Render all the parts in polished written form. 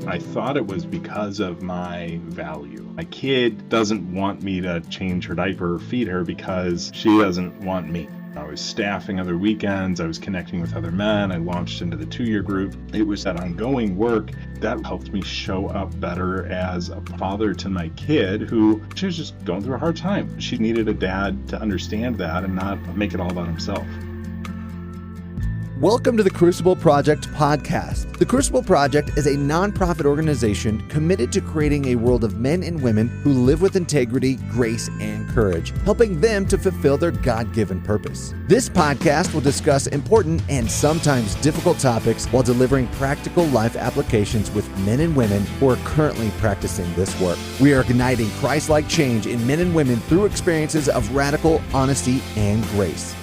I thought it was because of my value. My kid doesn't want me to change her diaper or feed her because she doesn't want me. I was staffing other weekends, I was connecting with other men, I launched into the 2-year group. It was that ongoing work that helped me show up better as a father to my kid who, she was just going through a hard time. She needed a dad to understand that and not make it all about himself. Welcome to the Crucible Project Podcast. The Crucible Project is a nonprofit organization committed to creating a world of men and women who live with integrity, grace, and courage, helping them to fulfill their God-given purpose. This podcast will discuss important and sometimes difficult topics while delivering practical life applications with men and women who are currently practicing this work. We are igniting Christ-like change in men and women through experiences of radical honesty and grace.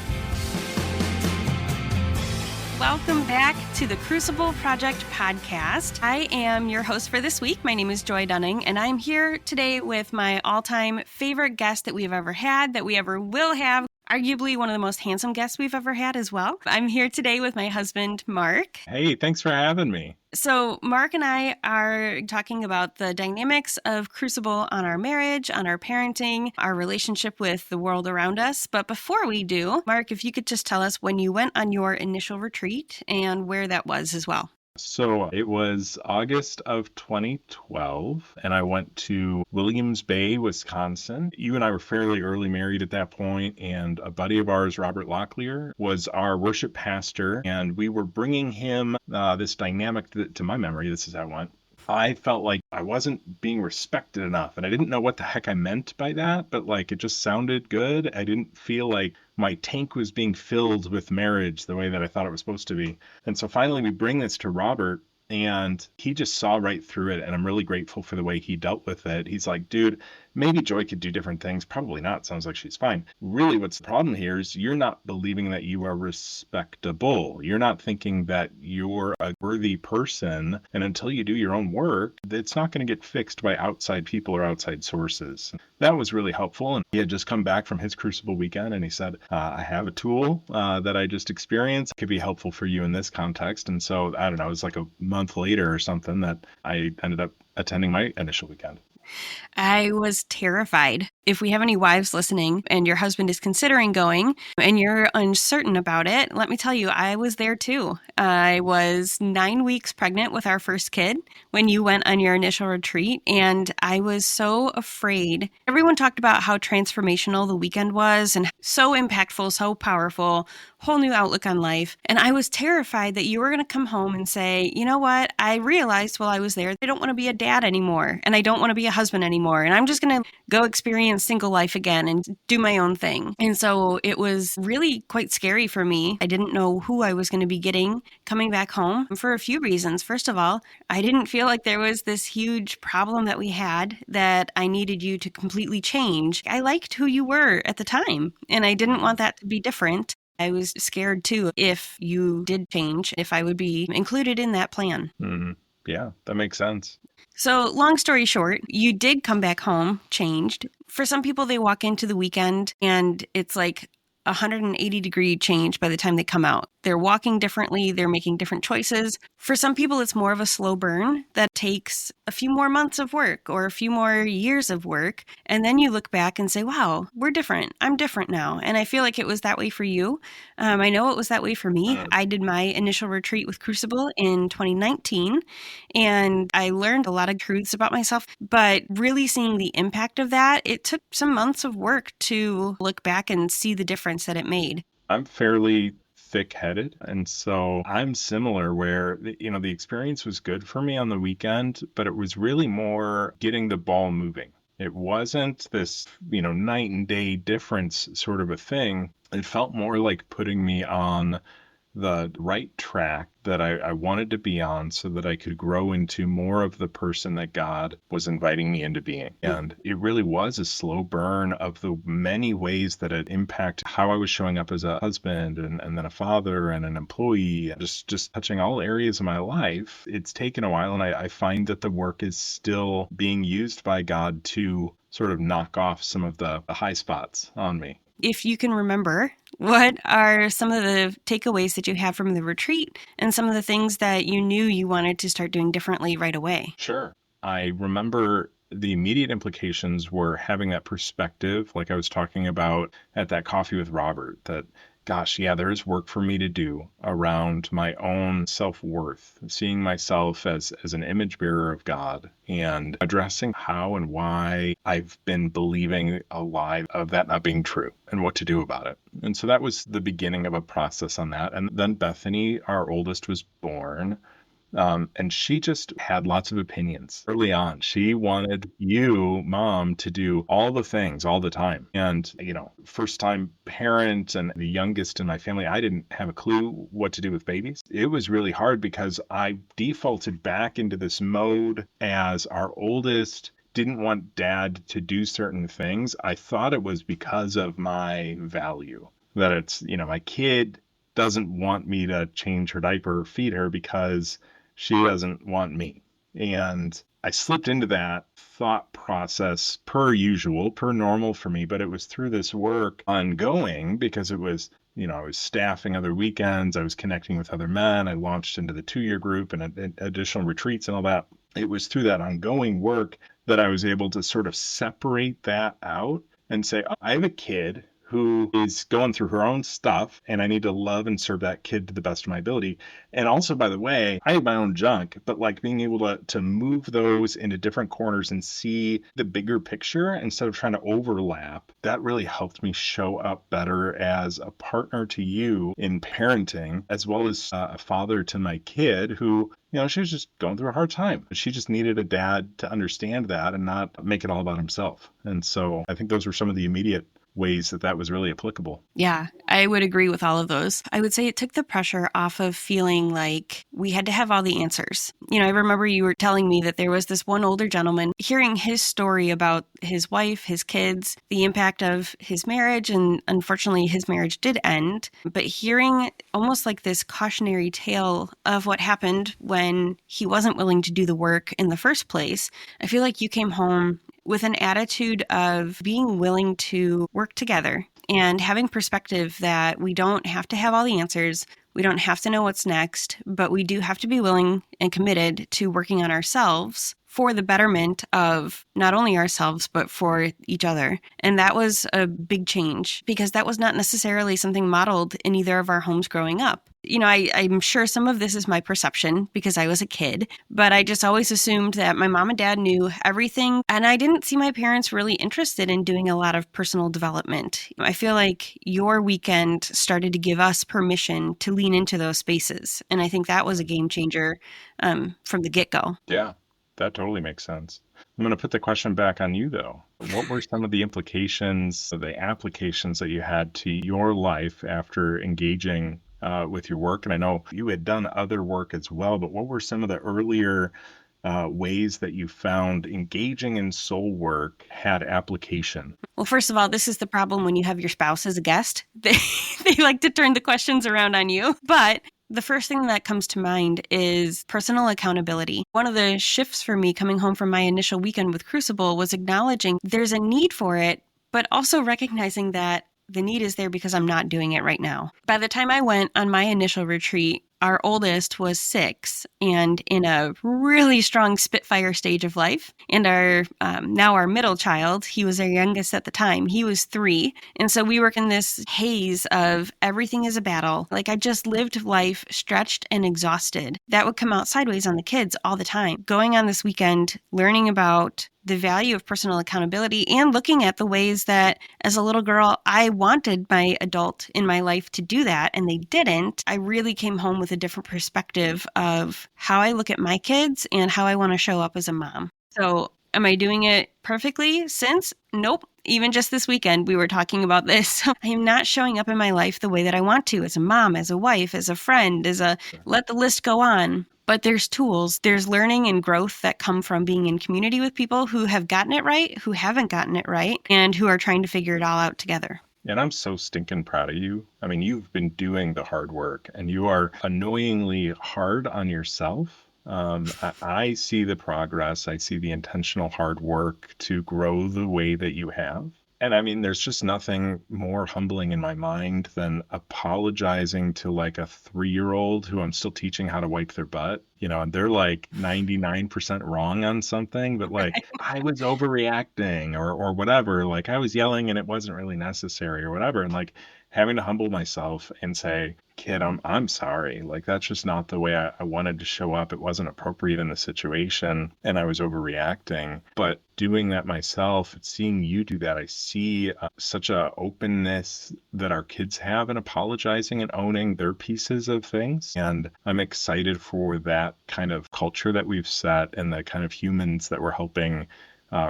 Welcome back to the Crucible Project Podcast. I am your host for this week. My name is Joy Dunning, and I'm here today with my all-time favorite guest that we've ever had, that we ever will have, arguably one of the most handsome guests we've ever had as well. I'm here today with my husband, Mark. Hey, thanks for having me. So Mark and I are talking about the dynamics of Crucible on our marriage, on our parenting, our relationship with the world around us. But before we do, Mark, if you could just tell us when you went on your initial retreat and where that was as well. So it was August of 2012, and I went to Williams Bay, Wisconsin. You and I were fairly early married at that point, and a buddy of ours, Robert Locklear, was our worship pastor, and we were bringing him this dynamic to my memory. This is how it went. I felt like I wasn't being respected enough, and I didn't know what the heck I meant by that, but it just sounded good. I didn't feel like my tank was being filled with marriage the way that I thought it was supposed to be. And so finally we bring this to Robert, and he just saw right through it, and I'm really grateful for the way he dealt with it. He's like, dude, maybe Joy could do different things. Probably not. Sounds like she's fine. Really, what's the problem here is you're not believing that you are respectable. You're not thinking that you're a worthy person. And until you do your own work, it's not going to get fixed by outside people or outside sources. That was really helpful. And he had just come back from his Crucible weekend, and he said, I have a tool that I just experienced. It could be helpful for you in this context. And so, I don't know, it was like a month later or something that I ended up attending my initial weekend. I was terrified. If we have any wives listening and your husband is considering going and you're uncertain about it, let me tell you, I was there too. I was 9 weeks pregnant with our first kid when you went on your initial retreat, and I was so afraid. Everyone talked about how transformational the weekend was and so impactful, so powerful, whole new outlook on life. And I was terrified that you were going to come home and say, you know what? I realized while I was there, I don't want to be a dad anymore, and I don't want to be a husband anymore. And I'm just going to go experience single life again and do my own thing. And so it was really quite scary for me. I didn't know who I was going to be getting coming back home for a few reasons. First of all, I didn't feel like there was this huge problem that we had that I needed you to completely change. I liked who you were at the time, and I didn't want that to be different. I was scared too if you did change, if I would be included in that plan. Mm-hmm. Yeah, that makes sense. So long story short, you did come back home changed. For some people, they walk into the weekend and it's like 180-degree change by the time they come out. They're walking differently. They're making different choices. For some people, it's more of a slow burn that takes a few more months of work or a few more years of work. And then you look back and say, wow, we're different. I'm different now. And I feel like it was that way for you. I know it was that way for me. I did my initial retreat with Crucible in 2019, and I learned a lot of truths about myself. But really seeing the impact of that, it took some months of work to look back and see the difference that it made. I'm fairly thick-headed, and so I'm similar where the experience was good for me on the weekend, but it was really more getting the ball moving. It wasn't this night and day difference sort of a thing. It felt more like putting me on the right track that I wanted to be on so that I could grow into more of the person that God was inviting me into being. And it really was a slow burn of the many ways that it impacted how I was showing up as a husband and then a father and an employee, just touching all areas of my life. It's taken a while, and I find that the work is still being used by God to sort of knock off some of the high spots on me. If you can remember, what are some of the takeaways that you have from the retreat and some of the things that you knew you wanted to start doing differently right away? Sure. I remember the immediate implications were having that perspective, like I was talking about at that coffee with Robert, that, gosh, yeah, there is work for me to do around my own self-worth, seeing myself as an image bearer of God and addressing how and why I've been believing a lie of that not being true and what to do about it. And so that was the beginning of a process on that. And then Bethany, our oldest, was born. And she just had lots of opinions early on. She wanted you, mom, to do all the things all the time. And, first time parent and the youngest in my family, I didn't have a clue what to do with babies. It was really hard because I defaulted back into this mode as our oldest didn't want dad to do certain things. I thought it was because of my value, that it's, my kid doesn't want me to change her diaper or feed her because she doesn't want me. And I slipped into that thought process per usual, per normal for me, but it was through this work ongoing because it was, I was staffing other weekends, I was connecting with other men, I launched into the 2-year group and additional retreats and all that. It was through that ongoing work that I was able to sort of separate that out and say, I have a kid who is going through her own stuff, and I need to love and serve that kid to the best of my ability. And also, by the way, I have my own junk, but like being able to move those into different corners and see the bigger picture instead of trying to overlap, that really helped me show up better as a partner to you in parenting, as well as a father to my kid who, she was just going through a hard time. She just needed a dad to understand that and not make it all about himself. And so I think those were some of the immediate ways that was really applicable. Yeah, I would agree with all of those. I would say it took the pressure off of feeling like we had to have all the answers. I remember you were telling me that there was this one older gentleman, hearing his story about his wife, his kids, the impact of his marriage, and unfortunately his marriage did end, but hearing almost like this cautionary tale of what happened when he wasn't willing to do the work in the first place, I feel like you came home with an attitude of being willing to work together and having perspective that we don't have to have all the answers. We don't have to know what's next, but we do have to be willing and committed to working on ourselves for the betterment of not only ourselves, but for each other. And that was a big change because that was not necessarily something modeled in either of our homes growing up. I'm sure some of this is my perception because I was a kid, but I just always assumed that my mom and dad knew everything. And I didn't see my parents really interested in doing a lot of personal development. I feel like your weekend started to give us permission to lean into those spaces. And I think that was a game changer from the get-go. Yeah. That totally makes sense. I'm going to put the question back on you, though. What were some of the implications, the applications that you had to your life after engaging with your work? And I know you had done other work as well, but what were some of the earlier ways that you found engaging in soul work had application? Well, first of all, this is the problem when you have your spouse as a guest. They like to turn the questions around on you. But the first thing that comes to mind is personal accountability. One of the shifts for me coming home from my initial weekend with Crucible was acknowledging there's a need for it, but also recognizing that the need is there because I'm not doing it right now. By the time I went on my initial retreat, our oldest was 6 and in a really strong Spitfire stage of life. And our middle child, he was our youngest at the time, he was 3. And so we were in this haze of everything is a battle. Like I just lived life stretched and exhausted. That would come out sideways on the kids all the time. Going on this weekend, learning about the value of personal accountability and looking at the ways that as a little girl, I wanted my adult in my life to do that and they didn't. I really came home with a different perspective of how I look at my kids and how I want to show up as a mom. So am I doing it perfectly since? Nope. Even just this weekend, we were talking about this. I am not showing up in my life the way that I want to as a mom, as a wife, as a friend, let the list go on. But there's tools, there's learning and growth that come from being in community with people who have gotten it right, who haven't gotten it right, and who are trying to figure it all out together. And I'm so stinking proud of you. I mean, you've been doing the hard work and you are annoyingly hard on yourself. I see the progress. I see the intentional hard work to grow the way that you have. And I mean, there's just nothing more humbling in my mind than apologizing to like a 3-year-old who I'm still teaching how to wipe their butt, and they're like 99% wrong on something, but like I was overreacting or whatever, like I was yelling and it wasn't really necessary or whatever. And like having to humble myself and say, kid, I'm sorry. Like that's just not the way I wanted to show up. It wasn't appropriate in the situation and I was overreacting. But doing that myself, seeing you do that, I see such a openness that our kids have in apologizing and owning their pieces of things. And I'm excited for that kind of culture that we've set and the kind of humans that we're helping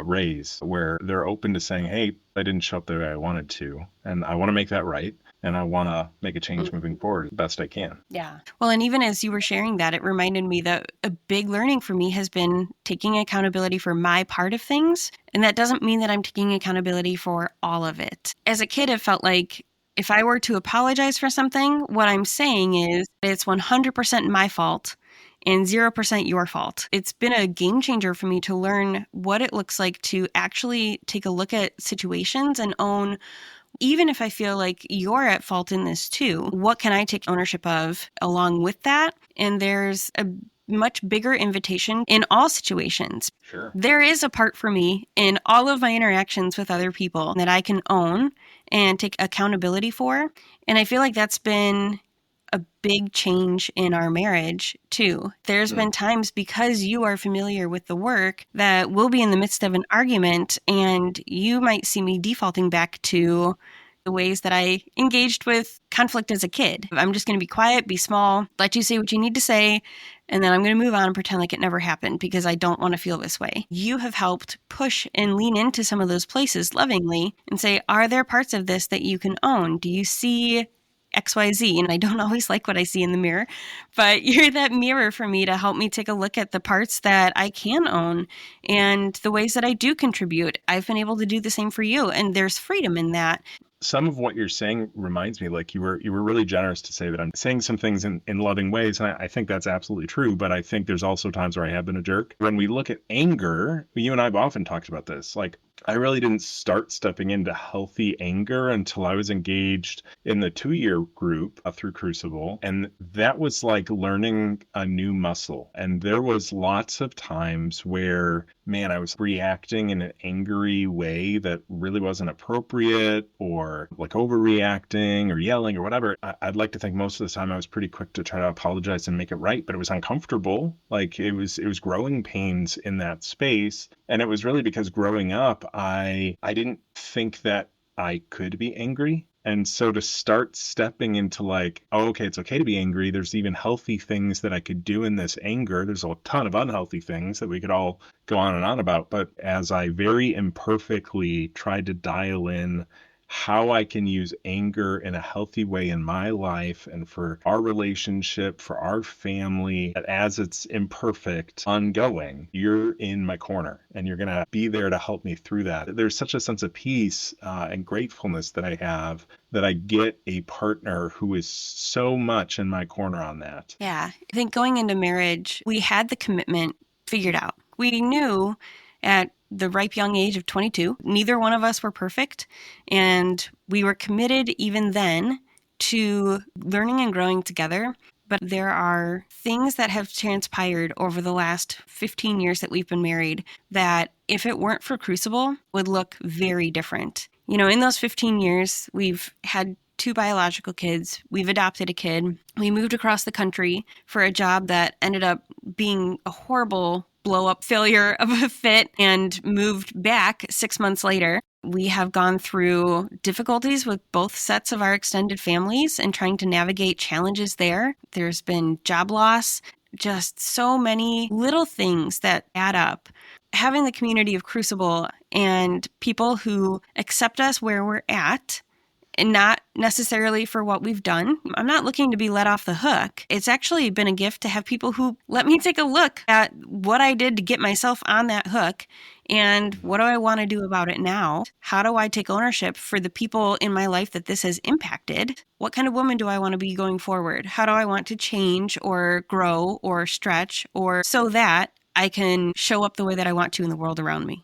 raise, where they're open to saying, hey, I didn't show up the way I wanted to, and I want to make that right. And I want to make a change moving forward the best I can. Yeah. Well, and even as you were sharing that, it reminded me that a big learning for me has been taking accountability for my part of things. And that doesn't mean that I'm taking accountability for all of it. As a kid, it felt like if I were to apologize for something, what I'm saying is it's 100% my fault and 0% your fault. It's been a game changer for me to learn what it looks like to actually take a look at situations and own, even if I feel like you're at fault in this too, what can I take ownership of along with that? And there's a much bigger invitation in all situations. Sure. There is a part for me in all of my interactions with other people that I can own and take accountability for. And I feel like that's been a big change in our marriage too. There's been times, because you are familiar with the work, that we'll be in the midst of an argument and you might see me defaulting back to the ways that I engaged with conflict as a kid. I'm just going to be quiet, be small, let you say what you need to say, and then I'm going to move on and pretend like it never happened because I don't want to feel this way. You have helped push and lean into some of those places lovingly and say, are there parts of this that you can own? Do you see XYZ? And I don't always like what I see in the mirror, but you're that mirror for me to help me take a look at the parts that I can own and the ways that I do contribute. I've been able to do the same for you, and there's freedom in that. Some of what you're saying reminds me, like you were really generous to say that I'm saying some things in loving ways. And I think that's absolutely true. But I think there's also times where I have been a jerk. When we look at anger, you and I have often talked about this. Like I really didn't start stepping into healthy anger until I was engaged in the 2-year group through Crucible. And that was like learning a new muscle. And there was lots of times where, man, I was reacting in an angry way that really wasn't appropriate, or like overreacting or yelling or whatever. I'd like to think most of the time I was pretty quick to try to apologize and make it right, but it was uncomfortable. Like it was growing pains in that space. And it was really because growing up, I didn't think that I could be angry. And so to start stepping into like, oh, okay, it's okay to be angry. There's even healthy things that I could do in this anger. There's a ton of unhealthy things that we could all go on and on about. But as I very imperfectly tried to dial in how I can use anger in a healthy way in my life and for our relationship, for our family, as it's imperfect, ongoing, you're in my corner and you're going to be there to help me through that. There's such a sense of peace and gratefulness that I have that I get a partner who is so much in my corner on that. Yeah. I think going into marriage, we had the commitment figured out. We knew at the ripe young age of 22, neither one of us were perfect. And we were committed even then to learning and growing together. But there are things that have transpired over the last 15 years that we've been married that, if it weren't for Crucible, would look very different. You know, in those 15 years, we've had 2 biological kids. We've adopted a kid. We moved across the country for a job that ended up being a horrible blow-up failure of a fit, and moved back 6 months later. We have gone through difficulties with both sets of our extended families and trying to navigate challenges there. There's been job loss, just so many little things that add up. Having the community of Crucible and people who accept us where we're at, and not necessarily for what we've done. I'm not looking to be let off the hook. It's actually been a gift to have people who let me take a look at what I did to get myself on that hook and what do I want to do about it now? How do I take ownership for the people in my life that this has impacted? What kind of woman do I want to be going forward? How do I want to change or grow or stretch, or so that I can show up the way that I want to in the world around me?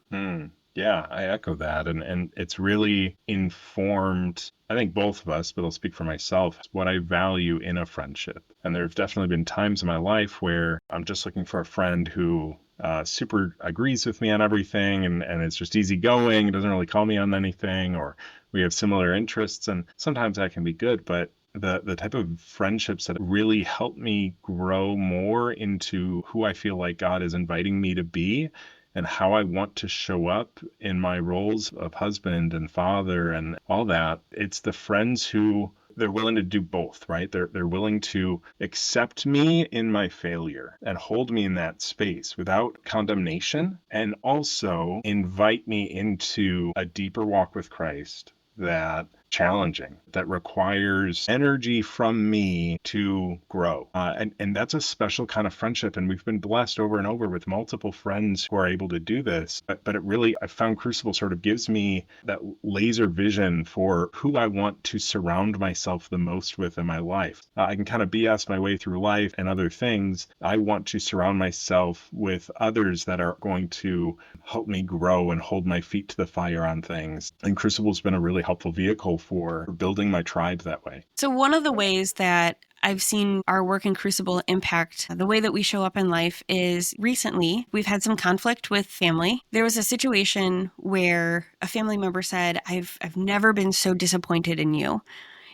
Yeah, I echo that. And it's really informed, I think both of us, but I'll speak for myself, what I value in a friendship. And there have definitely been times in my life where I'm just looking for a friend who super agrees with me on everything and it's just easygoing, doesn't really call me on anything, or we have similar interests. And sometimes that can be good, but the type of friendships that really help me grow more into who I feel like God is inviting me to be and how I want to show up in my roles of husband and father and all that. It's the friends who they're willing to do both, right? They're willing to accept me in my failure and hold me in that space without condemnation, and also invite me into a deeper walk with Christ that challenging, that requires energy from me to grow. And that's a special kind of friendship. And we've been blessed over and over with multiple friends who are able to do this. But it really, I found Crucible sort of gives me that laser vision for who I want to surround myself the most with in my life. I can kind of BS my way through life and other things. I want to surround myself with others that are going to help me grow and hold my feet to the fire on things. And Crucible's been a really helpful vehicle for building my tribe that way. So one of the ways that I've seen our work in Crucible impact the way that we show up in life is recently we've had some conflict with family. There was a situation where a family member said, I've never been so disappointed in you.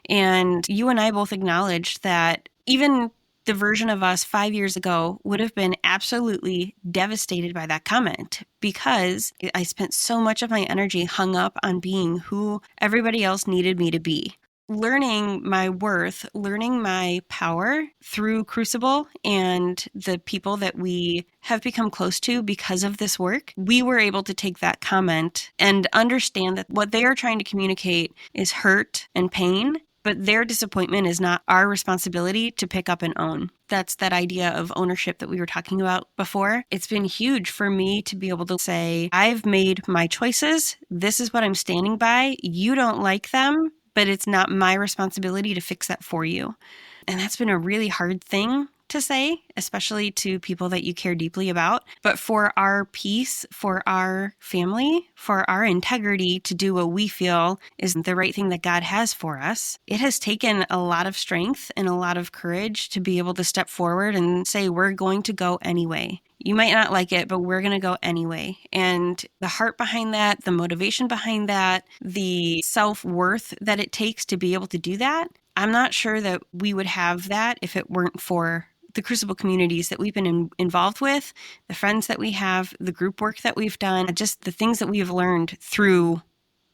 And you and I both acknowledged that even the version of us 5 years ago would have been absolutely devastated by that comment because I spent so much of my energy hung up on being who everybody else needed me to be. Learning my worth, learning my power through Crucible and the people that we have become close to because of this work, we were able to take that comment and understand that what they are trying to communicate is hurt and pain, but their disappointment is not our responsibility to pick up and own. That's that idea of ownership that we were talking about before. It's been huge for me to be able to say, I've made my choices. This is what I'm standing by. You don't like them, but it's not my responsibility to fix that for you. And that's been a really hard thing to say, especially to people that you care deeply about. But for our peace, for our family, for our integrity to do what we feel is the right thing that God has for us, it has taken a lot of strength and a lot of courage to be able to step forward and say, we're going to go anyway. You might not like it, but we're going to go anyway. And the heart behind that, the motivation behind that, the self-worth that it takes to be able to do that, I'm not sure that we would have that if it weren't for the Crucible communities that we've been involved with, the friends that we have, the group work that we've done, just the things that we've learned through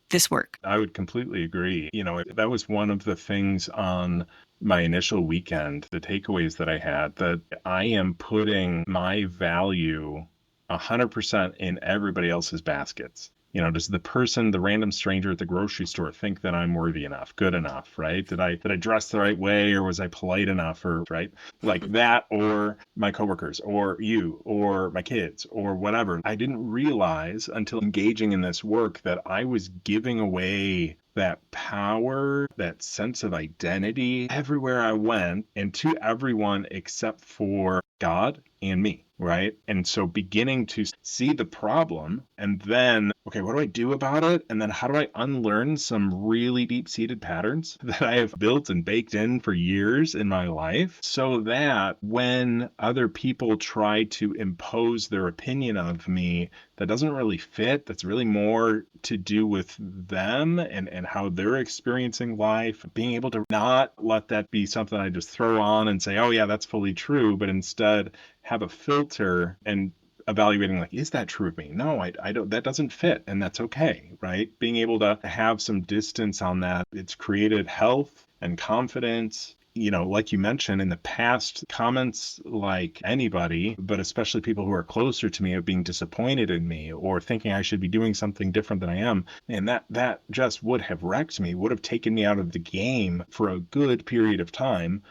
this work. I would completely agree. That was one of the things on my initial weekend, the takeaways that I had, that I am putting my value 100% in everybody else's baskets. Does the random stranger at the grocery store think that I'm worthy enough, good enough, right? Did I dress the right way, or was I polite enough, or right? Like that, or my coworkers, or you, or my kids, or whatever. I didn't realize until engaging in this work that I was giving away that power, that sense of identity everywhere I went, and to everyone except for God and me, right? And so beginning to see the problem and then, okay, what do I do about it? And then how do I unlearn some really deep-seated patterns that I have built and baked in for years in my life, so that when other people try to impose their opinion of me that doesn't really fit, that's really more to do with them and how they're experiencing life, being able to not let that be something I just throw on and say, oh yeah, that's fully true, but instead have a filter and evaluating, like, is that true of me? No, I don't, that doesn't fit, and that's okay, right? Being able to have some distance on that, it's created health and confidence. Like you mentioned in the past, comments like anybody, but especially people who are closer to me, of being disappointed in me or thinking I should be doing something different than I am. And that just would have wrecked me, would have taken me out of the game for a good period of time.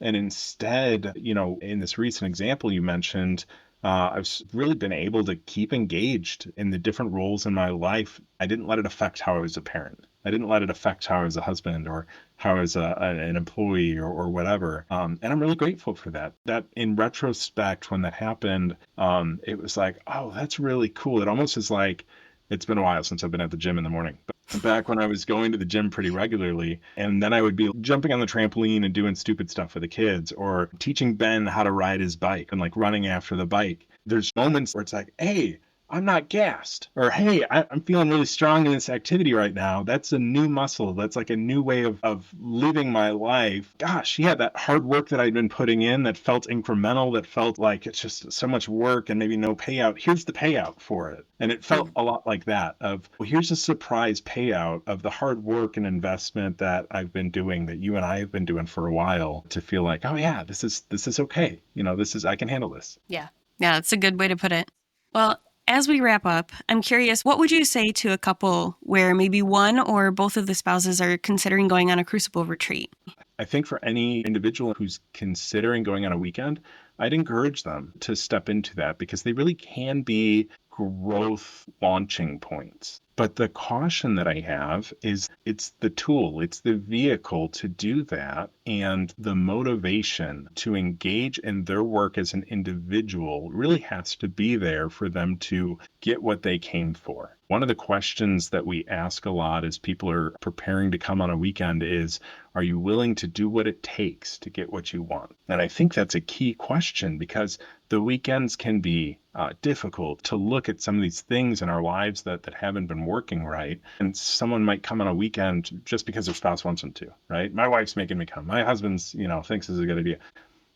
And instead, in this recent example you mentioned, I've really been able to keep engaged in the different roles in my life. I didn't let it affect how I was a parent. I didn't let it affect how I was a husband or how I was an employee or whatever. And I'm really grateful for that. That in retrospect, when that happened, it was like, oh, that's really cool. It almost is like It's been a while since I've been at the gym in the morning. But back when I was going to the gym pretty regularly, and then I would be jumping on the trampoline and doing stupid stuff for the kids, or teaching Ben how to ride his bike and like running after the bike. There's moments where it's like, hey, I'm not gassed, or hey, I'm feeling really strong in this activity right now. That's a new muscle. That's like a new way of living my life. Gosh, yeah, that hard work that I'd been putting in that felt incremental, that felt like it's just so much work and maybe no payout. Here's the payout for it. And it felt a lot like that of, well, here's a surprise payout of the hard work and investment that I've been doing, that you and I have been doing for a while, to feel like, oh yeah, this is okay. I can handle this. Yeah, that's a good way to put it. Well, as we wrap up, I'm curious, what would you say to a couple where maybe one or both of the spouses are considering going on a Crucible retreat? I think for any individual who's considering going on a weekend, I'd encourage them to step into that, because they really can be growth launching points. But the caution that I have is it's the tool, it's the vehicle to do that, and the motivation to engage in their work as an individual really has to be there for them to get what they came for. One of the questions that we ask a lot as people are preparing to come on a weekend is, are you willing to do what it takes to get what you want? And I think that's a key question, because the weekends can be difficult to look at some of these things in our lives that haven't been working right. And someone might come on a weekend just because their spouse wants them to, right? My wife's making me come. My husband's, thinks this is a good idea.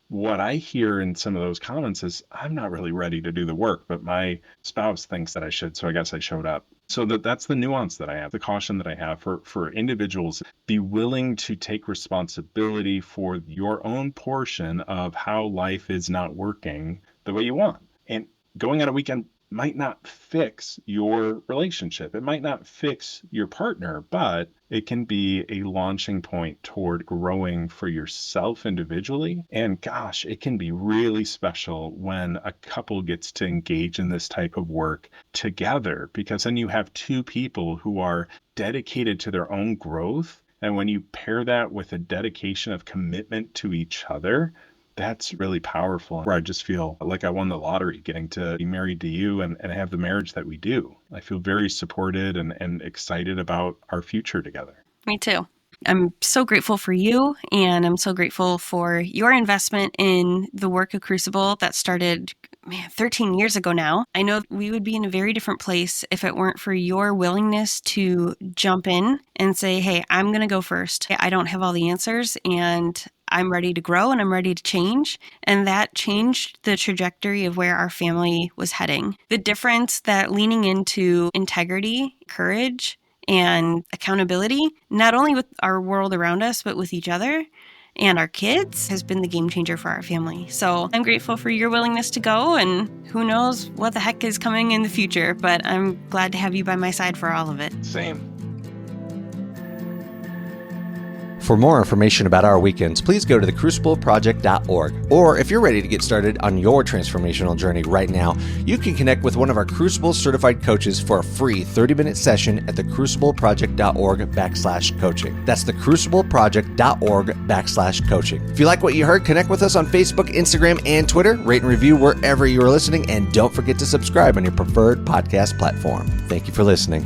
What I hear in some of those comments is, I'm not really ready to do the work, but my spouse thinks that I should, so I guess I showed up. So that's the nuance that I have, the caution that I have for individuals. Be willing to take responsibility for your own portion of how life is not working the way you want. And going on a weekend might not fix your relationship. It might not fix your partner, but it can be a launching point toward growing for yourself individually. And gosh, it can be really special when a couple gets to engage in this type of work together, because then you have two people who are dedicated to their own growth. And when you pair that with a dedication of commitment to each other, that's really powerful, where I just feel like I won the lottery getting to be married to you and have the marriage that we do. I feel very supported and excited about our future together. Me too. I'm so grateful for you, and I'm so grateful for your investment in the work of Crucible that started 13 years ago now. I know we would be in a very different place if it weren't for your willingness to jump in and say, hey, I'm going to go first. I don't have all the answers, and I'm ready to grow and I'm ready to change. And that changed the trajectory of where our family was heading. The difference that leaning into integrity, courage, and accountability, not only with our world around us, but with each other and our kids, has been the game changer for our family. So I'm grateful for your willingness to go, and who knows what the heck is coming in the future, but I'm glad to have you by my side for all of it. Same. For more information about our weekends, please go to thecrucibleproject.org. Or if you're ready to get started on your transformational journey right now, you can connect with one of our Crucible certified coaches for a free 30-minute session at thecrucibleproject.org/coaching. That's thecrucibleproject.org/coaching. If you like what you heard, connect with us on Facebook, Instagram, and Twitter. Rate and review wherever you are listening, and don't forget to subscribe on your preferred podcast platform. Thank you for listening.